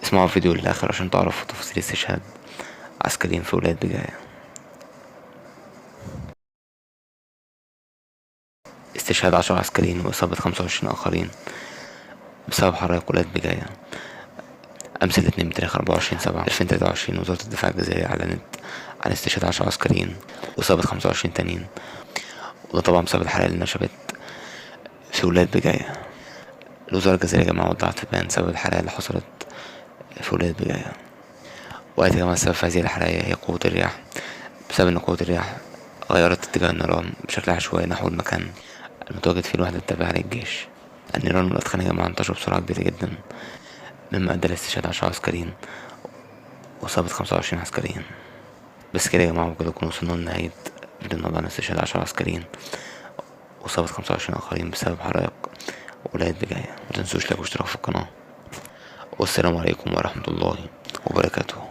اسمعوا الفيديو للآخر عشان تعرفوا تفاصيل استشهاد عسكريين في ولاية بجاية. استشهاد 10 عسكريين وإصابة 25 آخرين بسبب حرائق ولاية بجاية. أمس الاثنين بتاريخ 24/7/2023 وزارة الدفاع الجزائرية أعلنت عن استشهاد 10 عسكريين وإصابة 25 تانيين، وده طبعا بسبب الحرائق اللي نشبت في ولاية بجاية. الوزارة الجزائرية يا جماعة وضحت في بيان سبب الحرائق اللي حصلت في ولاية بجاية، وقالت يا جماعة السبب في هذه الحرائق هي قوة الرياح، بسبب إن قوة الرياح غيرت اتجاه النيران بشكل عشوائي نحو المكان المتواجد فيه الوحدة التابعة للجيش. النيران والأدخنة يا جماعة انتشروا بسرعة كبيرة جدا، مما أدى لاستشهاد 10 عسكريين وإصابة 25 عسكريين. بس كده يا جماعة وكده نكون وصلنا لنهاية فيديو النهاردة عن استشهاد 10 عسكريين وإصابة 25 آخرين بسبب حرائق ولاية بجاية. متنسوش لايك واشتراك في القناة، والسلام عليكم ورحمة الله وبركاته.